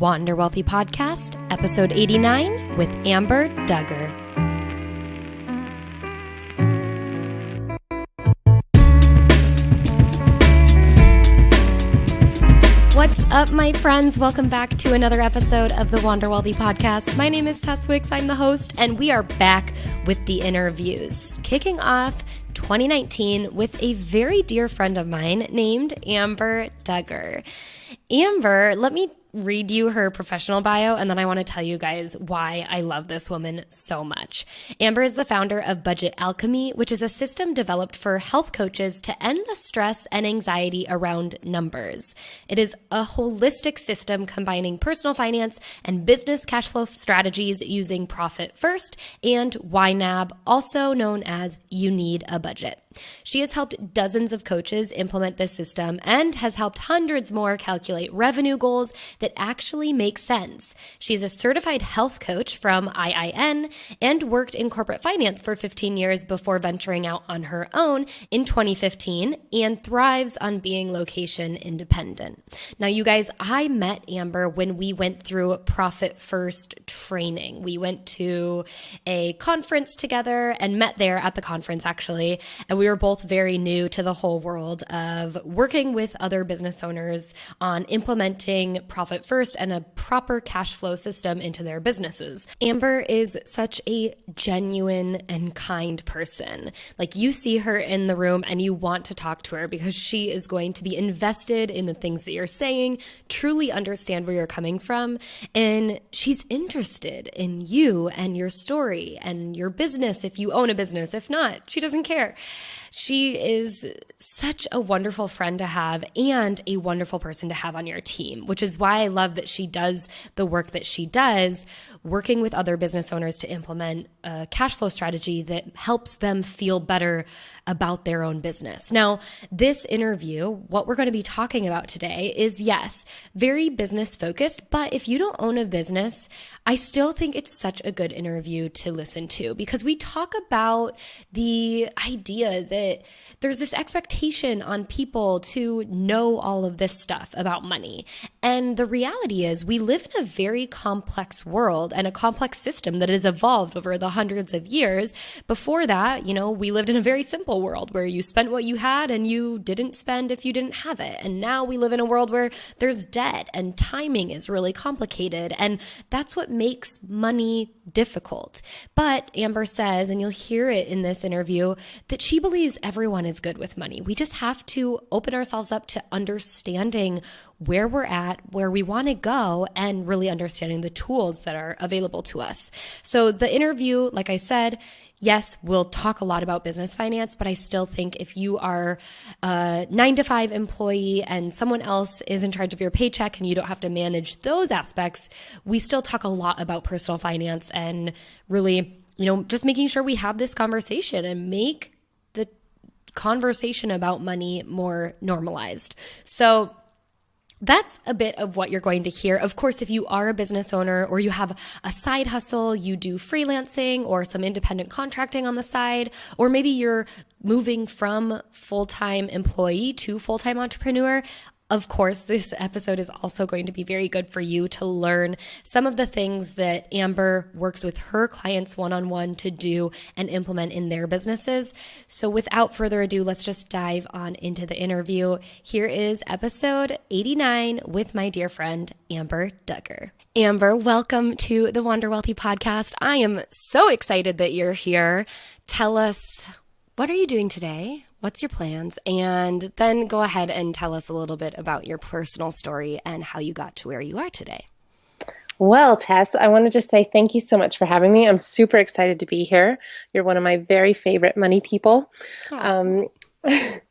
Wander Wealthy Podcast, episode 89 with Amber Duggar. What's up, my friends? Welcome back to another episode of the Wander Wealthy Podcast. My name is Tess Wicks. I'm the host, and we are back with the interviews, kicking off 2019 with a very dear friend of mine named Amber Duggar. Amber, let me read you her professional bio, and then I want to tell you guys why I love this woman so much. Amber is the founder of Budget Alchemy, which is a system developed for health coaches to end the stress and anxiety around numbers. It is a holistic system combining personal finance and business cash flow strategies using Profit First and YNAB, also known as You Need a Budget. She has helped dozens of coaches implement this system and has helped hundreds more calculate revenue goals that actually make sense. She's a certified health coach from IIN and worked in corporate finance for 15 years before venturing out on her own in 2015 and thrives on being location independent. Now, you guys, I met Amber when we went through Profit First training. We went to a conference together and met there at the conference, actually, and we were both very new to the whole world of working with other business owners on implementing Profit First and a proper cash flow system into their businesses. Amber is such a genuine and kind person. Like, you see her in the room and you want to talk to her because she is going to be invested in the things that you're saying, truly understand where you're coming from, and she's interested in you and your story and your business if you own a business. If not, she doesn't care. She is such a wonderful friend to have and a wonderful person to have on your team, which is why I love that she does the work that she does, working with other business owners to implement a cash flow strategy that helps them feel better about their own business. Now, this interview, what we're going to be talking about today is, yes, very business focused, but if you don't own a business, I still think it's such a good interview to listen to because we talk about the idea that there's this expectation on people to know all of this stuff about money. And the reality is we live in a very complex world and a complex system that has evolved over the hundreds of years. Before that, we lived in a very simple world where you spent what you had and you didn't spend if you didn't have it. And now we live in a world where there's debt and timing is really complicated. And that's what makes money difficult. But Amber says, and you'll hear it in this interview, that she believes everyone is good with money. We just have to open ourselves up to understanding where we're at, where we want to go, and really understanding the tools that are available to us. So the interview, like I said, yes, we'll talk a lot about business finance, but I still think if you are a 9-to-5 employee and someone else is in charge of your paycheck and you don't have to manage those aspects, we still talk a lot about personal finance and really, just making sure we have this conversation and make the conversation about money more normalized. So that's a bit of what you're going to hear. Of course, if you are a business owner or you have a side hustle, you do freelancing or some independent contracting on the side, or maybe you're moving from full-time employee to full-time entrepreneur, of course, this episode is also going to be very good for you to learn some of the things that Amber works with her clients one-on-one to do and implement in their businesses. So without further ado, let's just dive on into the interview. Here is episode 89 with my dear friend, Amber Duggar. Amber, welcome to the Wander Wealthy Podcast. I am so excited that you're here. Tell us, what are you doing today? What's your plans? And then go ahead and tell us a little bit about your personal story and how you got to where you are today. Well, Tess, I want to just say thank you so much for having me. I'm super excited to be here. You're one of my very favorite money people.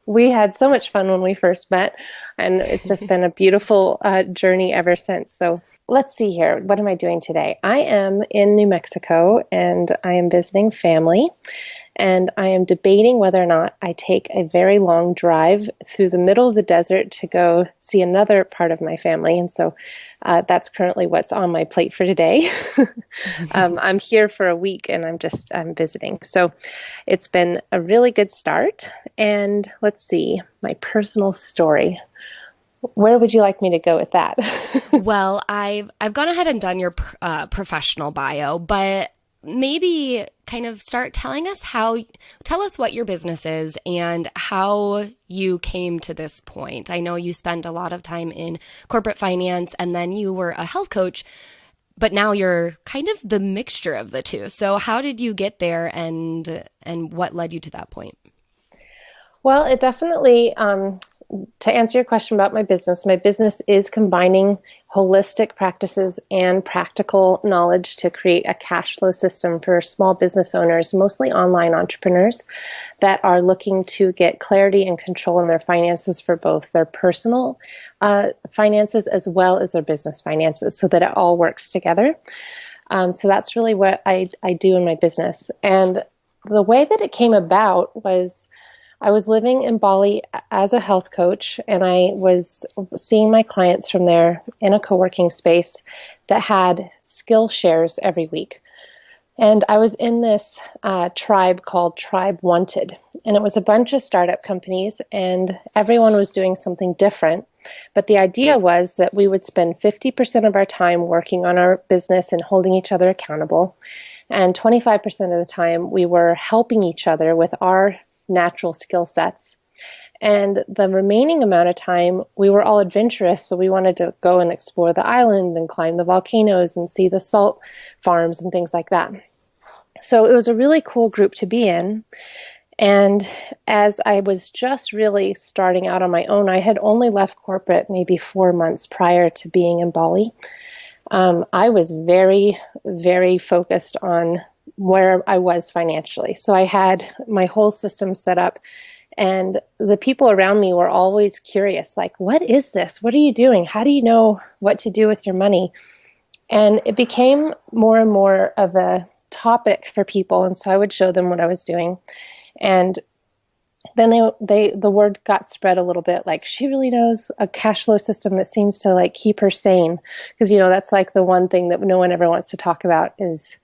We had so much fun when we first met, and it's just been a beautiful journey ever since. So let's see here. What am I doing today? I am in New Mexico, and I am visiting family. And I am debating whether or not I take a very long drive through the middle of the desert to go see another part of my family. And so that's currently what's on my plate for today. I'm here for a week and I'm visiting. So it's been a really good start. And let's see, my personal story. Where would you like me to go with that? Well, I've gone ahead and done your professional bio, but maybe kind of start telling us tell us what your business is and how you came to this point. I know you spent a lot of time in corporate finance and then you were a health coach, but now you're kind of the mixture of the two. So how did you get there and what led you to that point? Well, it definitely, to answer your question about my business is combining holistic practices and practical knowledge to create a cash flow system for small business owners, mostly online entrepreneurs that are looking to get clarity and control in their finances for both their personal finances as well as their business finances so that it all works together. So that's really what I do in my business. And the way that it came about was I was living in Bali as a health coach, and I was seeing my clients from there in a co-working space that had skill shares every week. And I was in this tribe called Tribe Wanted, and it was a bunch of startup companies, and everyone was doing something different. But the idea was that we would spend 50% of our time working on our business and holding each other accountable, and 25% of the time we were helping each other with our natural skill sets. And the remaining amount of time, we were all adventurous, so we wanted to go and explore the island and climb the volcanoes and see the salt farms and things like that. So it was a really cool group to be in. And as I was just really starting out on my own, I had only left corporate maybe 4 months prior to being in Bali. I was very, very focused on where I was financially. So I had my whole system set up, and the people around me were always curious, like, what is this? What are you doing? How do you know what to do with your money? And it became more and more of a topic for people. And so I would show them what I was doing. And then the word got spread a little bit, like, she really knows a cash flow system that seems to like keep her sane. Because, that's like the one thing that no one ever wants to talk about is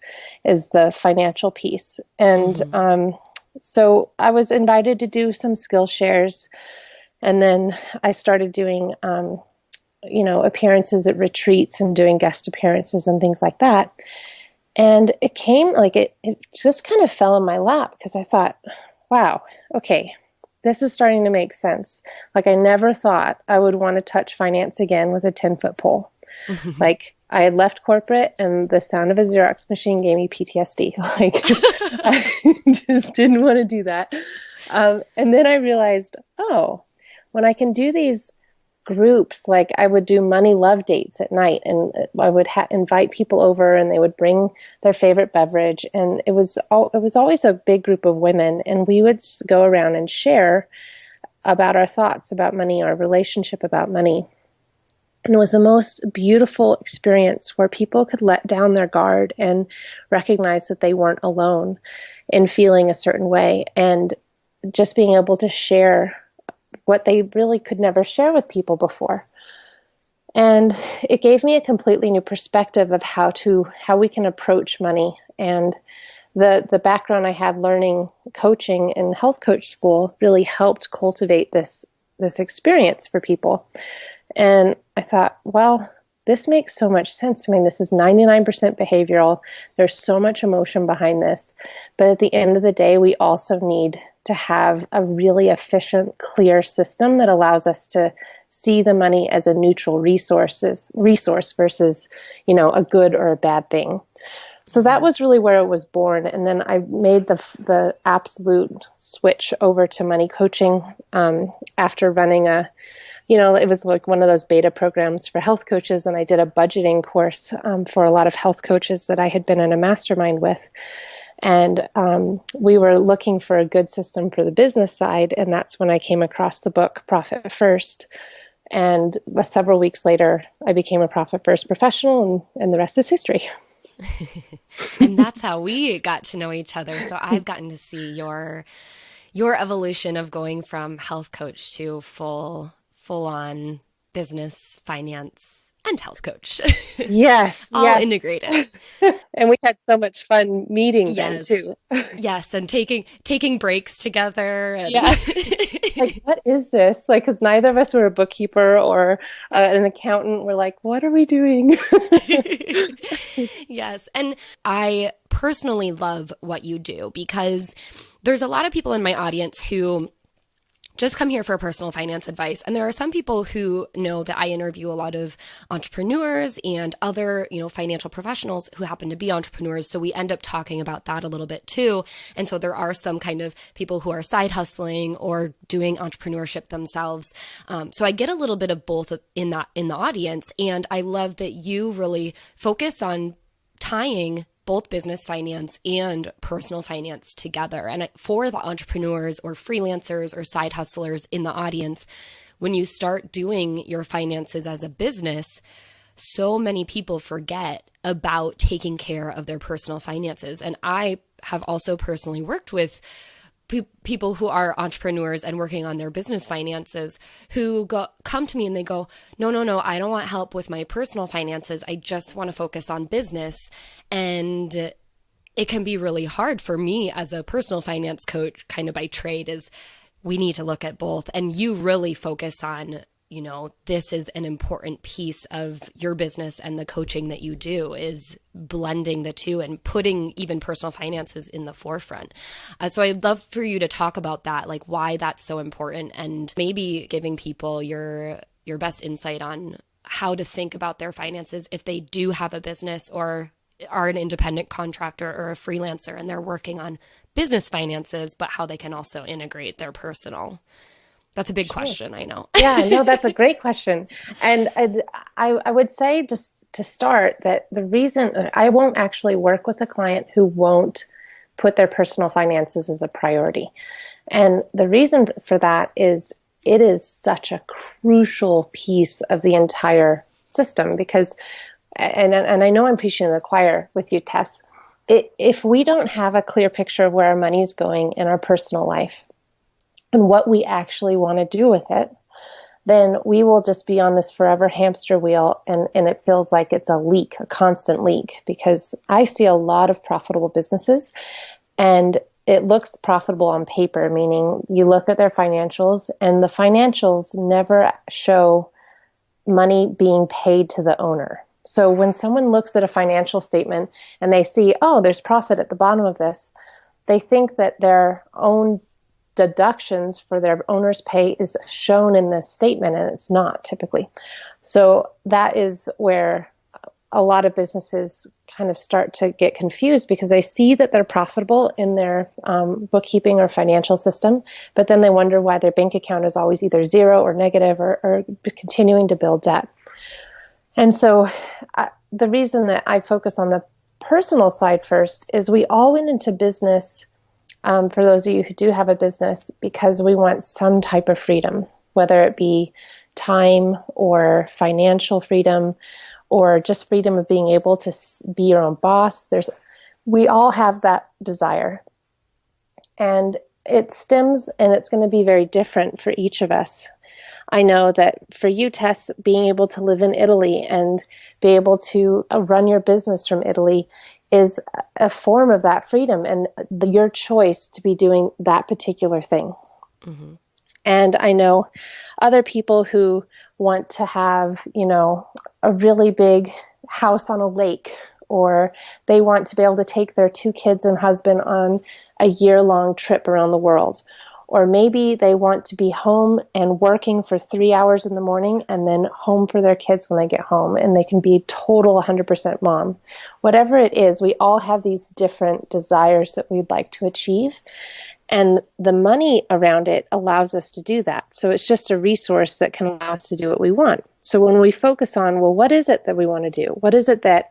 the financial piece. And so I was invited to do some skill shares. And then I started doing, appearances at retreats and doing guest appearances and things like that. And it came like it just kind of fell in my lap because I thought, wow, okay, this is starting to make sense. Like, I never thought I would want to touch finance again with a 10-foot pole. Like, I had left corporate and the sound of a Xerox machine gave me PTSD. Like, I just didn't want to do that. And then I realized, when I can do these groups, like I would do money love dates at night, and I would invite people over, and they would bring their favorite beverage, and it was always a big group of women, and we would go around and share about our thoughts about money, our relationship about money. And it was the most beautiful experience where people could let down their guard and recognize that they weren't alone in feeling a certain way, and just being able to share what they really could never share with people before. And it gave me a completely new perspective of how we can approach money. And the background I had learning coaching in health coach school really helped cultivate this experience for people. And I thought, well, this makes so much sense. I mean, this is 99% behavioral. There's so much emotion behind this. But at the end of the day, we also need to have a really efficient, clear system that allows us to see the money as a neutral resource versus, a good or a bad thing. So that was really where it was born. And then I made the absolute switch over to money coaching after running it was like one of those beta programs for health coaches. And I did a budgeting course for a lot of health coaches that I had been in a mastermind with. And we were looking for a good system for the business side. And that's when I came across the book, Profit First. And several weeks later, I became a Profit First professional, and the rest is history. And that's how we got to know each other. So I've gotten to see your evolution of going from health coach to full-on business finance and health coach. Yes. All yes. integrated. And we had so much fun meeting then Yes. too. Yes. And taking breaks together. And Yeah. Like, what is this? Like, because neither of us were a bookkeeper or an accountant. We're like, what are we doing? Yes. And I personally love what you do because there's a lot of people in my audience who just come here for personal finance advice. And there are some people who know that I interview a lot of entrepreneurs and other, financial professionals who happen to be entrepreneurs. So we end up talking about that a little bit too. And so there are some kind of people who are side hustling or doing entrepreneurship themselves. So I get a little bit of both in the audience. And I love that you really focus on tying both business finance and personal finance together. And for the entrepreneurs or freelancers or side hustlers in the audience, when you start doing your finances as a business, so many people forget about taking care of their personal finances. And I have also personally worked with people who are entrepreneurs and working on their business finances who come to me and they go, no, I don't want help with my personal finances. I just want to focus on business. And it can be really hard for me as a personal finance coach, kind of by trade, is we need to look at both. And you really focus on, this is an important piece of your business, and the coaching that you do is blending the two and putting even personal finances in the forefront. So I'd love for you to talk about that, like why that's so important, and maybe giving people your best insight on how to think about their finances if they do have a business or are an independent contractor or a freelancer and they're working on business finances, but how they can also integrate their personal. That's a big question, I know. Yeah, no, that's a great question. And I would say, just to start, that the reason I won't actually work with a client who won't put their personal finances as a priority. And the reason for that is it is such a crucial piece of the entire system because, and I know I'm preaching to the choir with you, Tess, if we don't have a clear picture of where our money is going in our personal life, and what we actually want to do with it, then we will just be on this forever hamster wheel, and it feels like it's a constant leak, because I see a lot of profitable businesses, and it looks profitable on paper, meaning you look at their financials, and the financials never show money being paid to the owner. So when someone looks at a financial statement and they see, oh, there's profit at the bottom of this, they think that their own deductions for their owner's pay is shown in this statement, and it's not typically. So that is where a lot of businesses kind of start to get confused, because they see that they're profitable in their bookkeeping or financial system, but then they wonder why their bank account is always either zero or negative or continuing to build debt. And so the reason that I focus on the personal side first is we all went into business, for those of you who do have a business, because we want some type of freedom, whether it be time or financial freedom or just freedom of being able to be your own boss. We all have that desire. And it stems, and it's going to be very different for each of us. I know that for you, Tess, being able to live in Italy and be able to run your business from Italy is a form of that freedom and your choice to be doing that particular thing. Mm-hmm. And I know other people who want to have, a really big house on a lake, or they want to be able to take their 2 kids and husband on a year-long trip around the world. Or maybe they want to be home and working for 3 hours in the morning and then home for their kids when they get home, and they can be total 100% mom. Whatever it is, we all have these different desires that we'd like to achieve, and the money around it allows us to do that. So it's just a resource that can allow us to do what we want. So when we focus on, well, what is it that we want to do? What is it that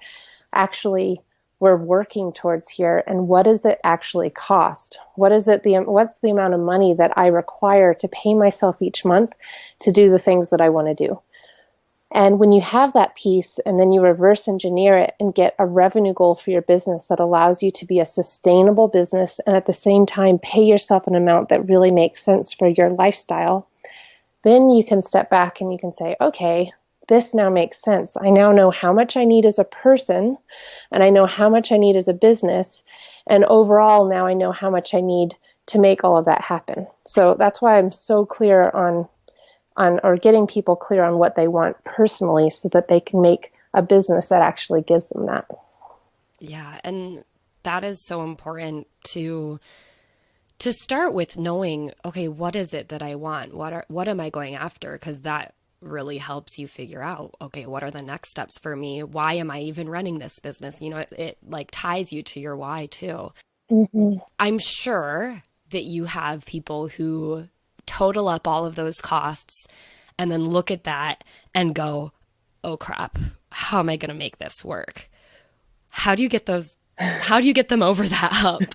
actually we're working towards here, and what does it actually cost? What's the amount of money that I require to pay myself each month to do the things that I want to do? And when you have that piece, and then you reverse engineer it and get a revenue goal for your business that allows you to be a sustainable business, and at the same time pay yourself an amount that really makes sense for your lifestyle, then you can step back and you can say, okay, this now makes sense. I now know how much I need as a person, and I know how much I need as a business. And overall, now I know how much I need to make all of that happen. So that's why I'm so clear on or getting people clear on what they want personally so that they can make a business that actually gives them that. Yeah. And that is so important to start with knowing, okay, what is it that I want? What am I going after? Because that really helps you figure out, okay, what are the next steps for me? Why am I even running this business? You know, it like ties you to your why too. Mm-hmm. I'm sure that you have people who total up all of those costs and then look at that and go, oh crap, how am I going to make this work? How do you get them over that hump?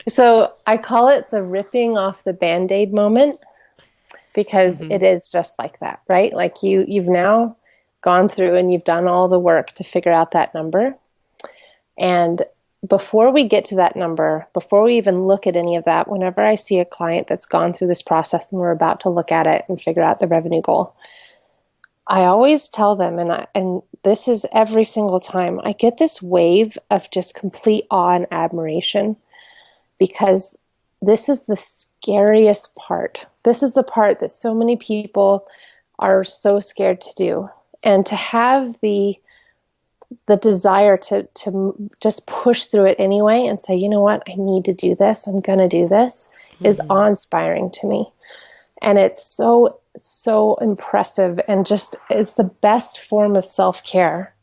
So I call it the ripping off the Band-Aid moment, because it is just like that, right? Like you've now gone through and you've done all the work to figure out that number. And before we get to that number, before we even look at any of that, whenever I see a client that's gone through this process and we're about to look at it and figure out the revenue goal, I always tell them, and this is every single time, I get this wave of just complete awe and admiration, because this is the scariest part. This is the part that so many people are so scared to do. And to have the desire to just push through it anyway and say, you know what, I need to do this, I'm going to do this, is awe-inspiring to me. And it's so, so impressive, and just is the best form of self-care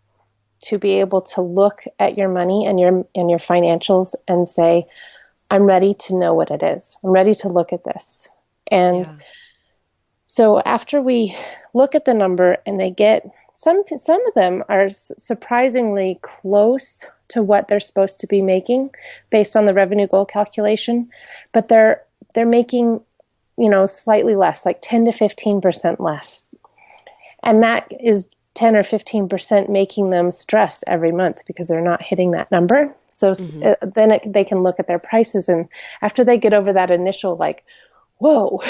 to be able to look at your money and your financials and say, I'm ready to know what it is. I'm ready to look at this. And so after we look at the number and they get, some of them are surprisingly close to what they're supposed to be making based on the revenue goal calculation, but they're making, slightly less, like 10 to 15% less. And that is 10 or 15% making them stressed every month because they're not hitting that number. So then they can look at their prices, and after they get over that initial like, whoa,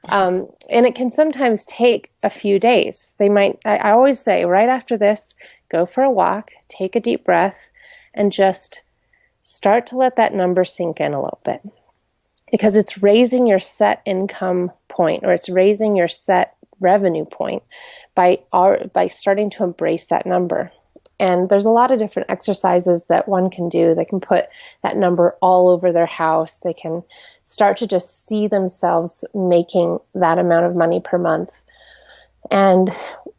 and it can sometimes take a few days. I always say right after this, go for a walk, take a deep breath, and just start to let that number sink in a little bit, because it's raising your set income point, or it's raising your set revenue point by starting to embrace that number. And there's a lot of different exercises that one can do. They can put that number all over their house. They can start to just see themselves making that amount of money per month. And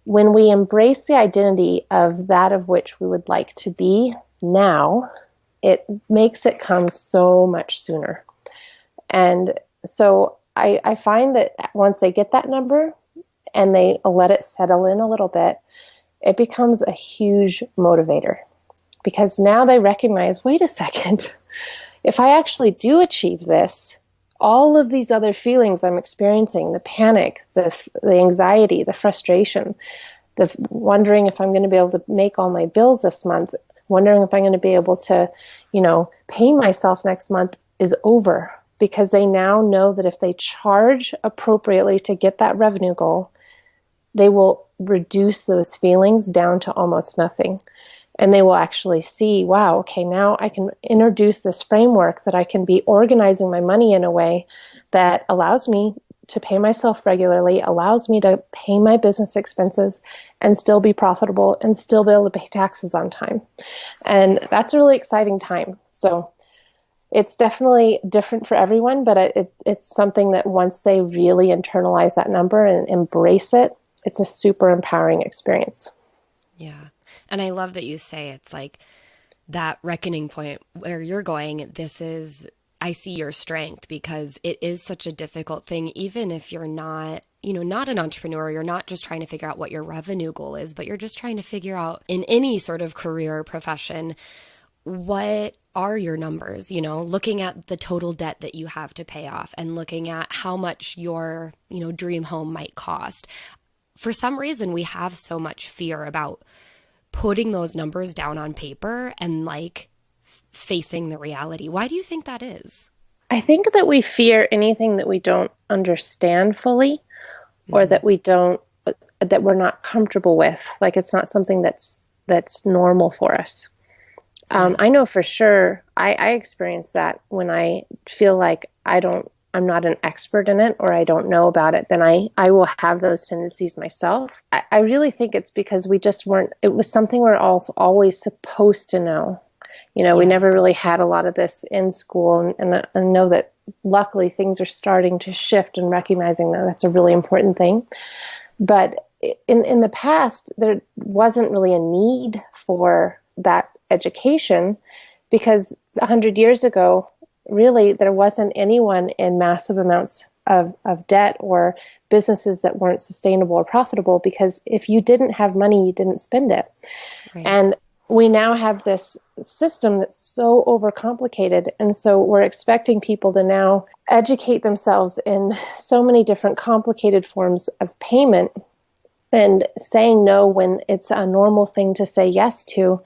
when we embrace the identity of that of which we would like to be now, it makes it come so much sooner. And so I find that once they get that number and they let it settle in a little bit, it becomes a huge motivator, because now they recognize, wait a second, if I actually do achieve this, all of these other feelings I'm experiencing, the panic, the anxiety, the frustration, the wondering if I'm going to be able to make all my bills this month, wondering if I'm going to be able to, pay myself next month, is over, because they now know that if they charge appropriately to get that revenue goal, they will reduce those feelings down to almost nothing. And they will actually see, wow, okay, now I can introduce this framework that I can be organizing my money in a way that allows me to pay myself regularly, allows me to pay my business expenses and still be profitable and still be able to pay taxes on time. And that's a really exciting time. So it's definitely different for everyone, but it's something that once they really internalize that number and embrace it, it's a super empowering experience. Yeah. And I love that you say it's like that reckoning point where you're going, I see your strength, because it is such a difficult thing, even if you're not, not an entrepreneur, you're not just trying to figure out what your revenue goal is, but you're just trying to figure out in any sort of career or profession, what are your numbers, looking at the total debt that you have to pay off and looking at how much your, dream home might cost. For some reason, we have so much fear about putting those numbers down on paper and facing the reality. Why do you think that is? I think that we fear anything that we don't understand fully, or that we don't that we're not comfortable with. Like it's not something that's normal for us. I know for sure I experience that when I feel like I'm not an expert in it or I don't know about it, then I will have those tendencies myself. I really think it's because it was something we're always supposed to know. We never really had a lot of this in school, and I know that luckily things are starting to shift and recognizing that that's a really important thing. But in the past, there wasn't really a need for that education because 100 years ago, really, there wasn't anyone in massive amounts of debt or businesses that weren't sustainable or profitable, because if you didn't have money, you didn't spend it. Right. And we now have this system that's so overcomplicated. And so we're expecting people to now educate themselves in so many different complicated forms of payment and saying no when it's a normal thing to say yes to.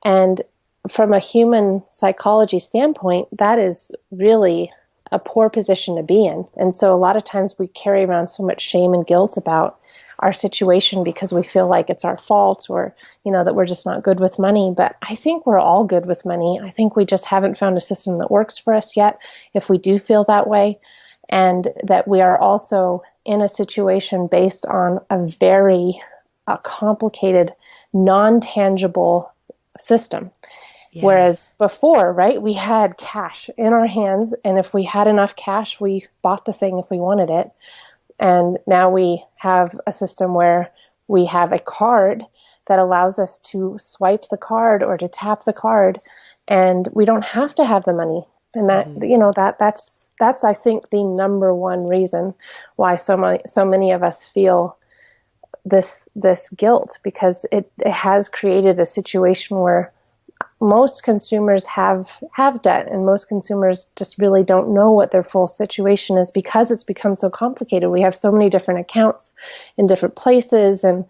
And from a human psychology standpoint, that is really a poor position to be in. And so a lot of times we carry around so much shame and guilt about our situation because we feel like it's our fault or, that we're just not good with money. But I think we're all good with money. I think we just haven't found a system that works for us yet, if we do feel that way. And that we are also in a situation based on a very complicated, non-tangible system. Yeah. Whereas before, right, we had cash in our hands, and if we had enough cash, we bought the thing if we wanted it. And now we have a system where we have a card that allows us to swipe the card or to tap the card, and we don't have to have the money. And that, that's I think the number one reason why so many of us feel this guilt, because it has created a situation where most consumers have debt, and most consumers just really don't know what their full situation is because it's become so complicated. We have so many different accounts in different places, and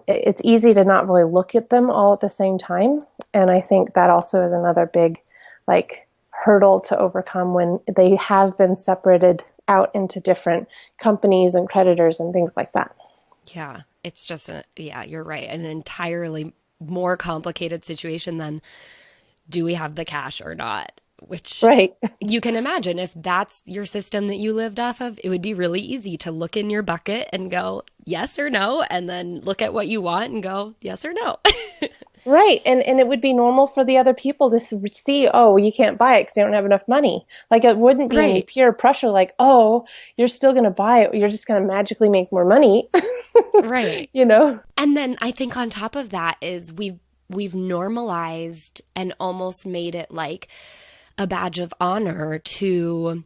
it's easy to not really look at them all at the same time. And I think that also is another big hurdle to overcome when they have been separated out into different companies and creditors and things like that. Yeah, it's just you're right. An entirely more complicated situation than do we have the cash or not, which right. You can imagine if that's your system that you lived off of, it would be really easy to look in your bucket and go yes or no, and then look at what you want and go yes or no. Right. And it would be normal for the other people to see, oh, you can't buy it because you don't have enough money. It wouldn't be any peer pressure like, oh, you're still going to buy it. You're just going to magically make more money. Right. And then I think on top of that is we've normalized and almost made it like a badge of honor to,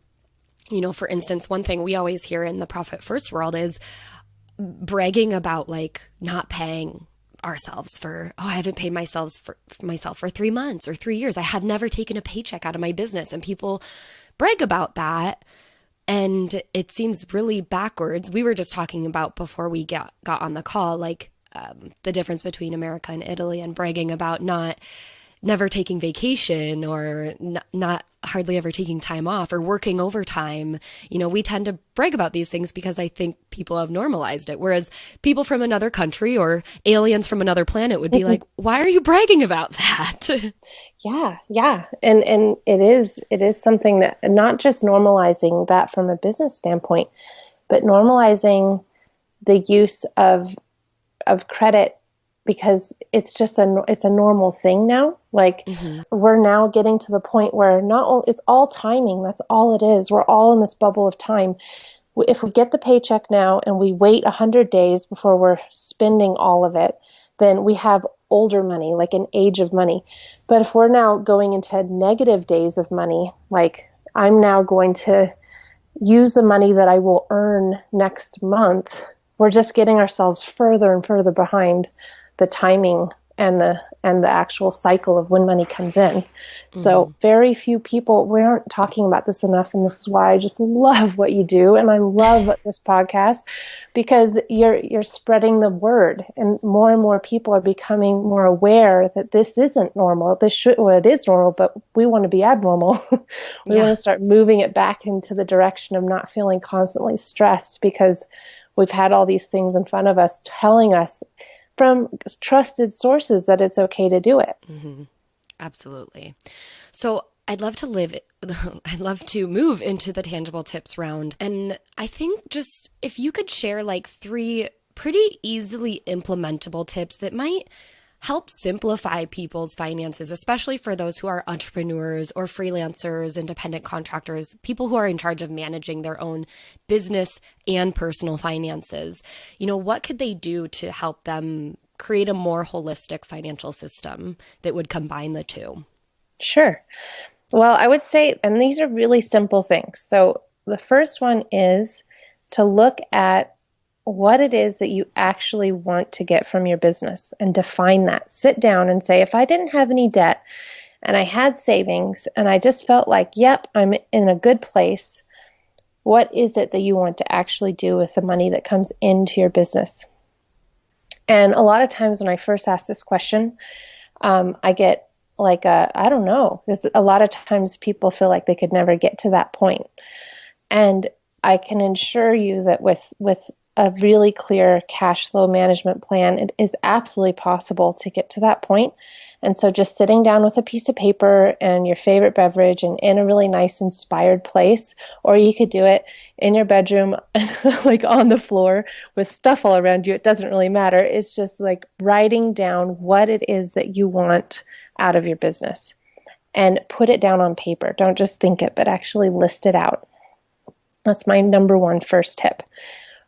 for instance, one thing we always hear in the Profit First world is bragging about not paying ourselves for, I haven't paid myself for 3 months or 3 years. I have never taken a paycheck out of my business. And people brag about that. And it seems really backwards. We were just talking about before we got on the call, the difference between America and Italy, and bragging about never taking vacation or not hardly ever taking time off or working overtime. We tend to brag about these things because I think people have normalized it. Whereas people from another country or aliens from another planet would be like, why are you bragging about that? Yeah. And it is something that, not just normalizing that from a business standpoint, but normalizing the use of credit, because it's just it's a normal thing now. We're now getting to the point where it's all timing. That's all it is. We're all in this bubble of time. If we get the paycheck now and we wait 100 days before we're spending all of it, then we have older money, an age of money. But if we're now going into negative days of money, I'm now going to use the money that I will earn next month, we're just getting ourselves further and further behind the timing and the actual cycle of when money comes in. Mm-hmm. So very few people, we aren't talking about this enough, and this is why I just love what you do, and I love this podcast, because you're spreading the word, and more people are becoming more aware that this isn't normal. It is normal, but we want to be abnormal. We want to start moving it back into the direction of not feeling constantly stressed, because we've had all these things in front of us telling us from trusted sources that it's okay to do it. Mm-hmm. Absolutely. So I'd love to move into the tangible tips round. And I think just if you could share like 3 pretty easily implementable tips that might help simplify people's finances, especially for those who are entrepreneurs or freelancers, independent contractors, people who are in charge of managing their own business and personal finances. What could they do to help them create a more holistic financial system that would combine the two? Sure. Well, I would say, and these are really simple things. So the first one is to look at what it is that you actually want to get from your business and define that. Sit down and say, if I didn't have any debt and I had savings and I just felt like, yep, I'm in a good place, what is it that you want to actually do with the money that comes into your business? And a lot of times when I first ask this question, I get like, I don't know. A lot of times people feel like they could never get to that point. And I can assure you that with a really clear cash flow management plan, it is absolutely possible to get to that point. And so just sitting down with a piece of paper and your favorite beverage and in a really nice inspired place, or you could do it in your bedroom, like on the floor with stuff all around you. It doesn't really matter. It's just like writing down what it is that you want out of your business and put it down on paper. Don't just think it, but actually list it out. That's my number one first tip.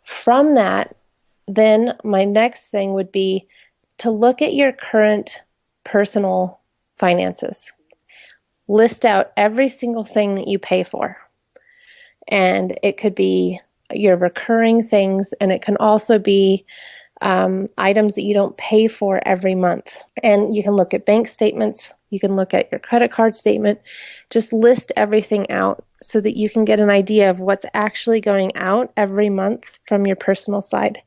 From that, then my next thing would be to look at your current personal finances. List out every single thing that you pay for. And it could be your recurring things, and it can also be items that you don't pay for every month. And you can look at bank statements. You can look at your credit card statement. Just list everything out so that you can get an idea of what's actually going out every month from your personal side.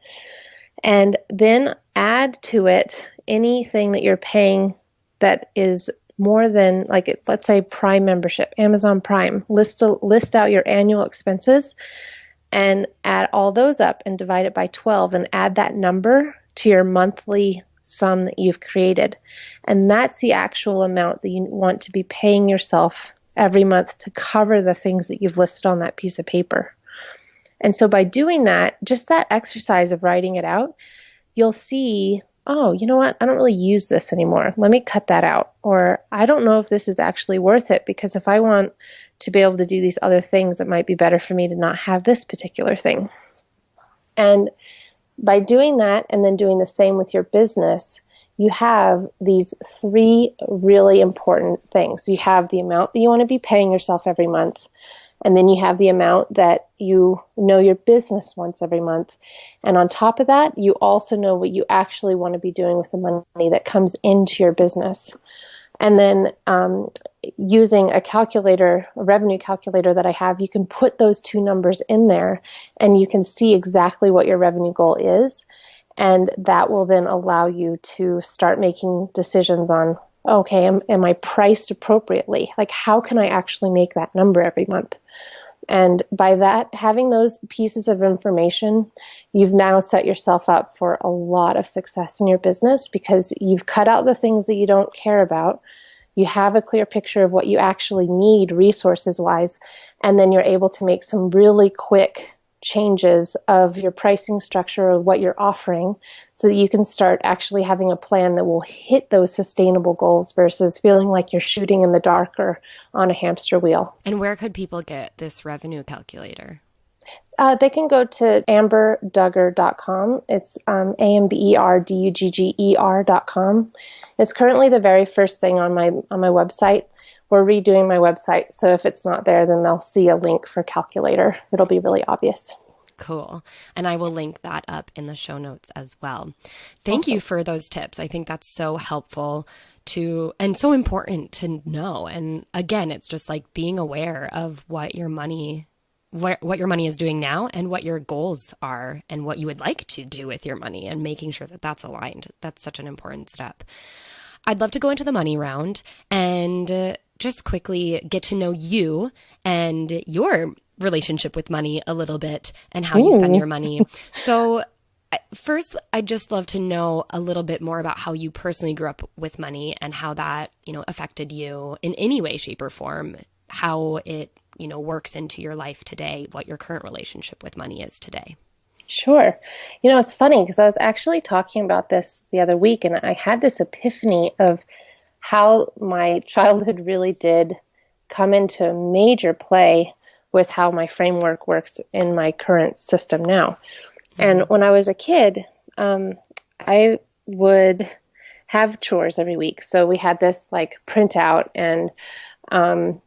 And then add to it anything that you're paying that is more than, like, let's say Prime membership, Amazon Prime. List out your annual expenses and add all those up and divide it by 12 and add that number to your monthly sum that you've created. And that's the actual amount that you want to be paying yourself every month to cover the things that you've listed on that piece of paper. And so by doing that, just that exercise of writing it out, you'll see, oh, you know what? I don't really use this anymore. Let me cut that out. Or I don't know if this is actually worth it, because if I want to be able to do these other things, it might be better for me to not have this particular thing. And by doing that and then doing the same with your business, you have these 3 really important things. You have the amount that you want to be paying yourself every month, and then you have the amount that you know your business wants every month. And on top of that, you also know what you actually want to be doing with the money that comes into your business. And then using a calculator, a revenue calculator that I have, you can put those 2 numbers in there and you can see exactly what your revenue goal is. And that will then allow you to start making decisions on, okay, am I priced appropriately? Like, how can I actually make that number every month? And by that, having those pieces of information, you've now set yourself up for a lot of success in your business, because you've cut out the things that you don't care about. You have a clear picture of what you actually need resources-wise, and then you're able to make some really quick changes of your pricing structure of what you're offering so that you can start actually having a plan that will hit those sustainable goals versus feeling like you're shooting in the dark or on a hamster wheel. And where could people get this revenue calculator? They can go to amberdugger.com. It's amberdugger.com. It's currently the very first thing on my website. We're redoing my website, so if it's not there, then they'll see a link for calculator. It'll be really obvious. Cool. And I will link that up in the show notes as well. Thank you for those tips. I think that's so helpful and so important to know. And again, it's just like being aware of what your money is doing now and what your goals are and what you would like to do with your money and making sure that that's aligned. That's such an important step. I'd love to go into the money round and just quickly get to know you and your relationship with money a little bit and how you spend your money. So first, I'd just love to know a little bit more about how you personally grew up with money and how that, affected you in any way, shape, or form, how it, works into your life today, what your current relationship with money is today. Sure. It's funny because I was actually talking about this the other week, and I had this epiphany of how my childhood really did come into major play with how my framework works in my current system now. And when I was a kid, I would have chores every week. So we had this printout, and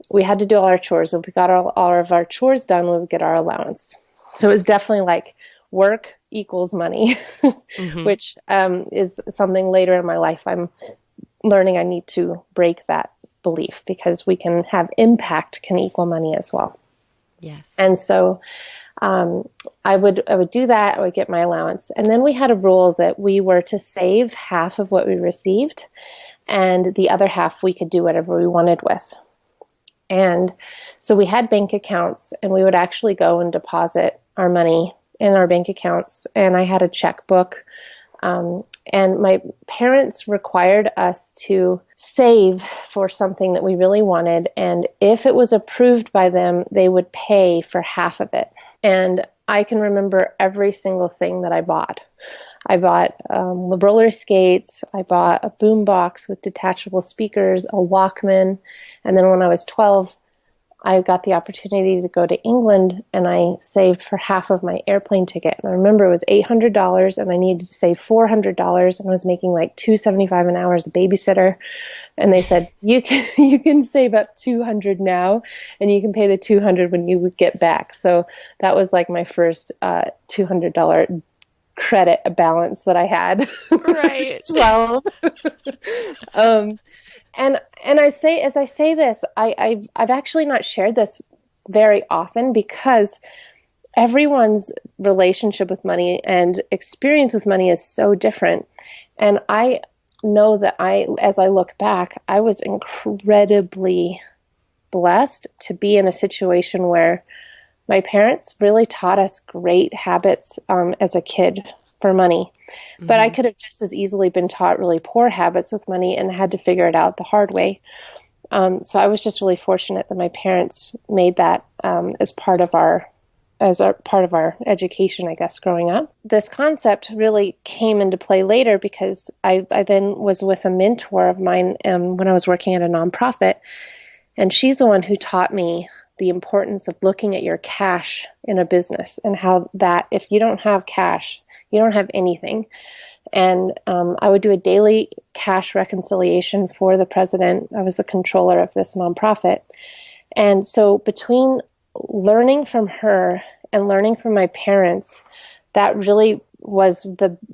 we had to do all our chores. If we got all of our chores done, we would get our allowance. So it was definitely work equals money, which is something later in my life I'm learning I need to break that belief, because we can have impact can equal money as well. Yes. And so I would do that. I would get my allowance. And then we had a rule that we were to save half of what we received, and the other half we could do whatever we wanted with. And so we had bank accounts, and we would actually go and deposit our money in our bank accounts. And I had a checkbook. And my parents required us to save for something that we really wanted. And if it was approved by them, they would pay for half of it. And I can remember every single thing that I bought. I bought roller skates. I bought a boombox with detachable speakers, a Walkman. And then when I was 12, I got the opportunity to go to England, and I saved for half of my airplane ticket. And I remember it was $800, and I needed to save $400, and I was making $275 an hour as a babysitter. And they said, you can save up $200 now, and you can pay the $200 when you get back. So that was my first $200 credit balance that I had. Right. 12. And I say this, I've actually not shared this very often, because everyone's relationship with money and experience with money is so different. And I know that as I look back, I was incredibly blessed to be in a situation where my parents really taught us great habits as a kid for money. But I could have just as easily been taught really poor habits with money and had to figure it out the hard way. So I was just really fortunate that my parents made that as part of our education, I guess, growing up. This concept really came into play later, because I then was with a mentor of mine when I was working at a nonprofit, and she's the one who taught me the importance of looking at your cash in a business, and how that if you don't have cash, you don't have anything. And I would do a daily cash reconciliation for the president. I was a controller of this nonprofit. And so between learning from her and learning from my parents, that really was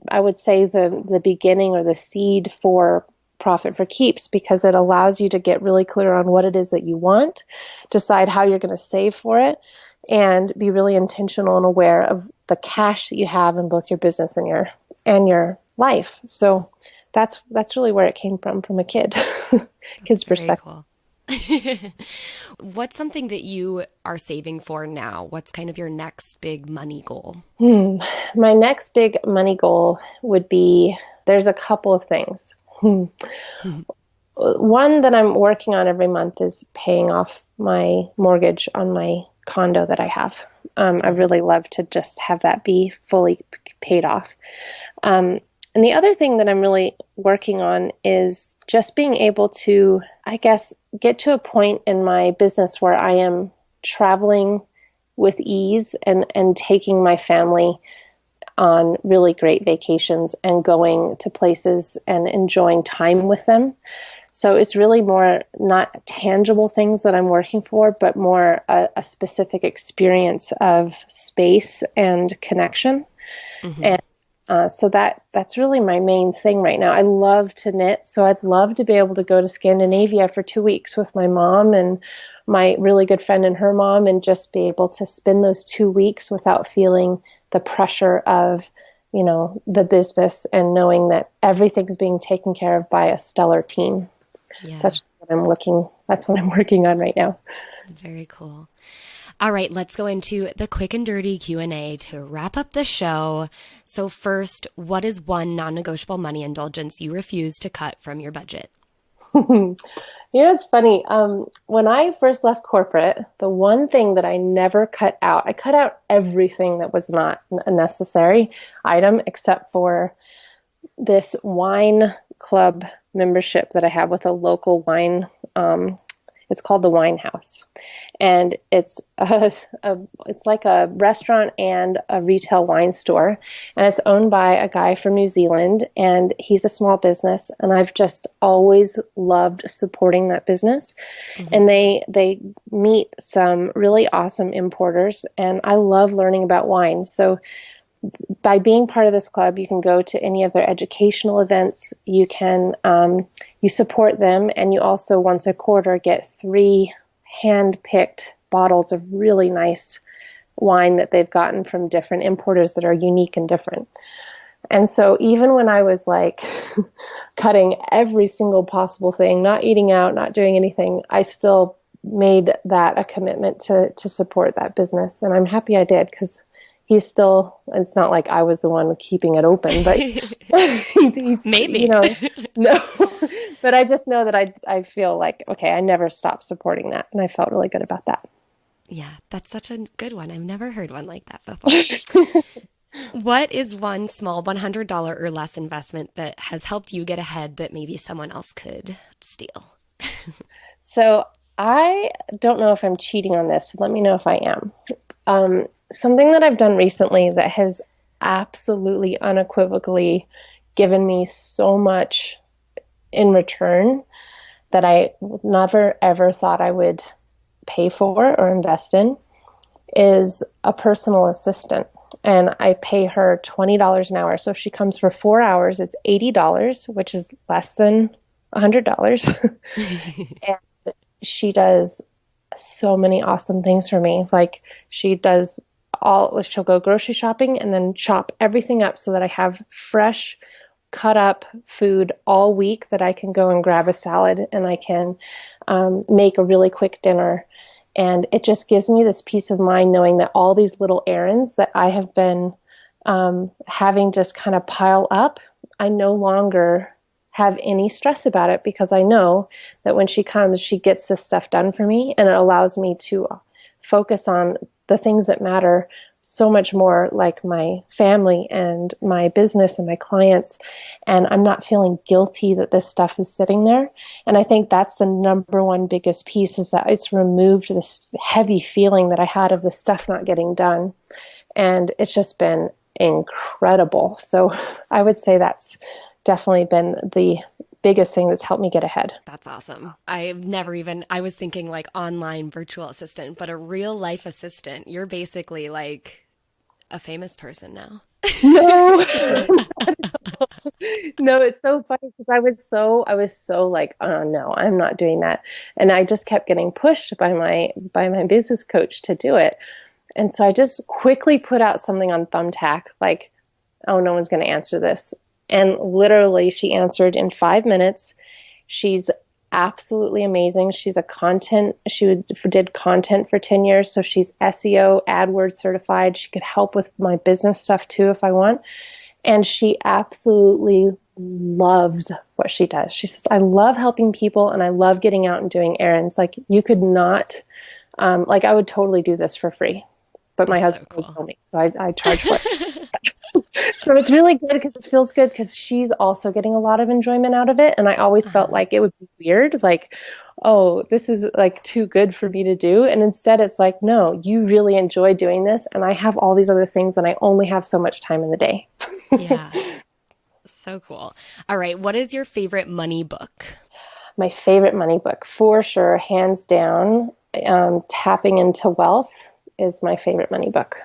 I would say the beginning or the seed for Profit for Keeps, because it allows you to get really clear on what it is that you want, decide how you're going to save for it, and be really intentional and aware of the cash that you have in both your business and your life. So that's really where it came from a kid's perspective. Cool. What's something that you are saving for now? What's kind of your next big money goal? My next big money goal would be, there's a couple of things. One that I'm working on every month is paying off my mortgage on my condo that I have. I really love to just have that be fully paid off. And the other thing that I'm really working on is just being able to, I guess, get to a point in my business where I am traveling with ease and taking my family on really great vacations and going to places and enjoying time with them. So it's really more not tangible things that I'm working for, but more a specific experience of space and connection. And so that's really my main thing right now. I love to knit, so I'd love to be able to go to Scandinavia for 2 weeks with my mom and my really good friend and her mom, and just be able to spend those 2 weeks without feeling the pressure of, the business, and knowing that everything's being taken care of by a stellar team. Yeah. So that's what I'm working on right now. Very cool. All right, let's go into the quick and dirty Q&A to wrap up the show. So first, what is one non-negotiable money indulgence you refuse to cut from your budget? It's funny. When I first left corporate, the one thing that I never cut out, I cut out everything that was not a necessary item except for this wine club membership that I have with a local wine. It's called the Wine House, and it's like a restaurant and a retail wine store, and it's owned by a guy from New Zealand, and he's a small business, and I've just always loved supporting that business. Mm-hmm. And they meet some really awesome importers, and I love learning about wine. So by being part of this club, you can go to any of their educational events. You can you support them, and you also once a quarter get 3 hand-picked bottles of really nice wine that they've gotten from different importers that are unique and different. And so even when I was like cutting every single possible thing, not eating out, not doing anything, I still made that a commitment to support that business. And I'm happy I did, because he's still, it's not like I was the one keeping it open, but he's, maybe, no, but I just know that I feel like, okay, I never stopped supporting that. And I felt really good about that. Yeah, that's such a good one. I've never heard one like that before. What is one small $100 or less investment that has helped you get ahead that maybe someone else could steal? So I don't know if I'm cheating on this. Let me know if I am. Something that I've done recently that has absolutely unequivocally given me so much in return that I never ever thought I would pay for or invest in is a personal assistant. And I pay her $20 an hour. So if she comes for 4 hours, it's $80, which is less than $100. And she does so many awesome things for me. Like she'll go grocery shopping and then chop everything up so that I have fresh cut up food all week that I can go and grab a salad and I can make a really quick dinner. And it just gives me this peace of mind knowing that all these little errands that I have been having just kind of pile up, I no longer have any stress about it, because I know that when she comes, she gets this stuff done for me, and it allows me to focus on the things that matter so much more, like my family and my business and my clients. And I'm not feeling guilty that this stuff is sitting there. And I think that's the number one biggest piece, is that it's removed this heavy feeling that I had of the stuff not getting done. And it's just been incredible. So I would say that's definitely been the biggest thing that's helped me get ahead. That's awesome. I was thinking like online virtual assistant, but a real life assistant. You're basically like a famous person now. No, no, it's so funny because I was so like, oh no, I'm not doing that. And I just kept getting pushed by my business coach to do it. And so I just quickly put out something on Thumbtack, like, oh, no one's going to answer this. And literally she answered in 5 minutes. She's absolutely amazing. She did content for 10 years. So she's SEO, AdWords certified. She could help with my business stuff too, if I want. And she absolutely loves what she does. She says, I love helping people and I love getting out and doing errands. Like you could not, like I would totally do this for free, but my husband would tell me. So I charge for it. So it's really good because it feels good because she's also getting a lot of enjoyment out of it. And I always felt like it would be weird, like, oh, this is like too good for me to do. And instead it's like, no, you really enjoy doing this. And I have all these other things and I only have so much time in the day. Yeah. So cool. All right. What is your favorite money book? My favorite money book, for sure, hands down, Tapping into Wealth is my favorite money book.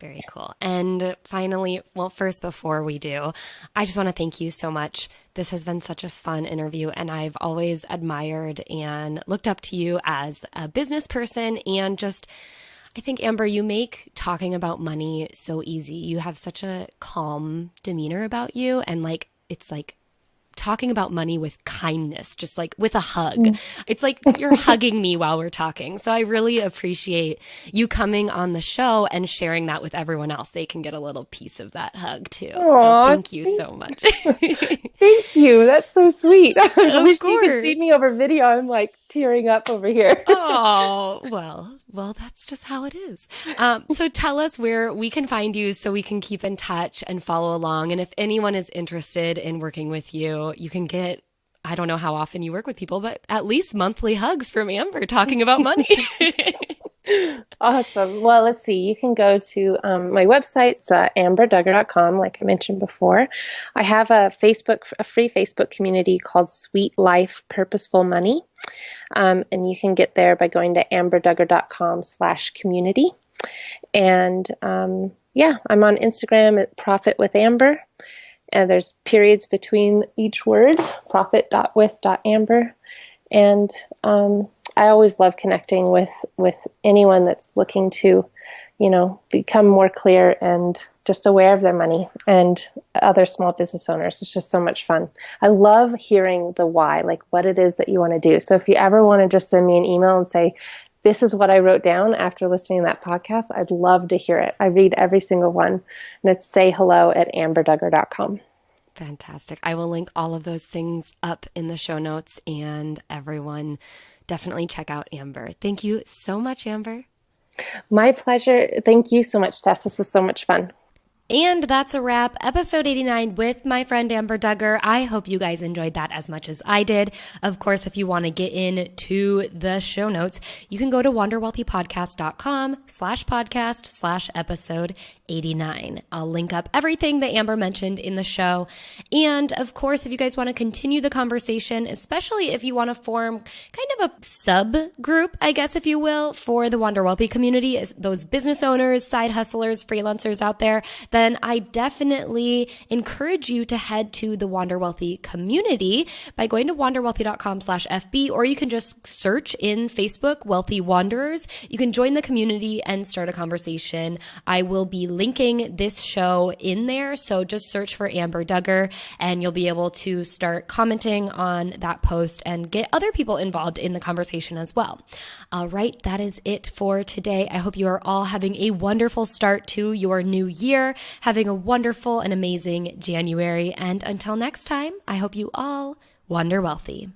Very cool. And finally, well, first, before we do, I just want to thank you so much. This has been such a fun interview, and I've always admired and looked up to you as a business person. And just, I think, Amber, you make talking about money so easy. You have such a calm demeanor about you, and like, it's like talking about money with kindness, just like with a hug. It's like you're hugging me while we're talking. So I really appreciate you coming on the show and sharing that with everyone else. They can get a little piece of that hug too. Aww, so thank you so much. Thank you. That's so sweet. I wish you course. could see me over video. I'm like tearing up over here. Oh, well, that's just how it is. So tell us where we can find you so we can keep in touch and follow along. And if anyone is interested in working with you, you can get, I don't know how often you work with people, but at least monthly hugs from Amber talking about money. Awesome. Well, let's see. You can go to my website. It's amberduggar.com, like I mentioned before. I have a free Facebook community called Sweet Life Purposeful Money. And you can get there by going to amberduggar.com/community. And yeah, I'm on Instagram at Profit with Amber. And there's periods between each word, profit.with.amber. And I always love connecting with anyone that's looking to, become more clear and just aware of their money, and other small business owners. It's just so much fun. I love hearing the why, like what it is that you want to do. So if you ever want to just send me an email and say, this is what I wrote down after listening to that podcast, I'd love to hear it. I read every single one, and it's sayhello@amberduggar.com. Fantastic. I will link all of those things up in the show notes, and everyone definitely check out Amber. Thank you so much, Amber. My pleasure. Thank you so much, Tess. This was so much fun. And that's a wrap. Episode 89 with my friend Amber Duggar. I hope you guys enjoyed that as much as I did. Of course, if you want to get into the show notes, you can go to wanderwealthypodcast.com/podcast/episode 89. I'll link up everything that Amber mentioned in the show. And of course, if you guys want to continue the conversation, especially if you want to form kind of a subgroup, I guess, if you will, for the Wander Wealthy community, as those business owners, side hustlers, freelancers out there, then I definitely encourage you to head to the Wander Wealthy community by going to wanderwealthy.com/FB, or you can just search in Facebook, Wealthy Wanderers. You can join the community and start a conversation. I will be linking this show in there, so just search for Amber Duggar and you'll be able to start commenting on that post and get other people involved in the conversation as well. All right, that is it for today. I hope you are all having a wonderful start to your new year, having a wonderful and amazing January, and until next time, I hope you all wander wealthy.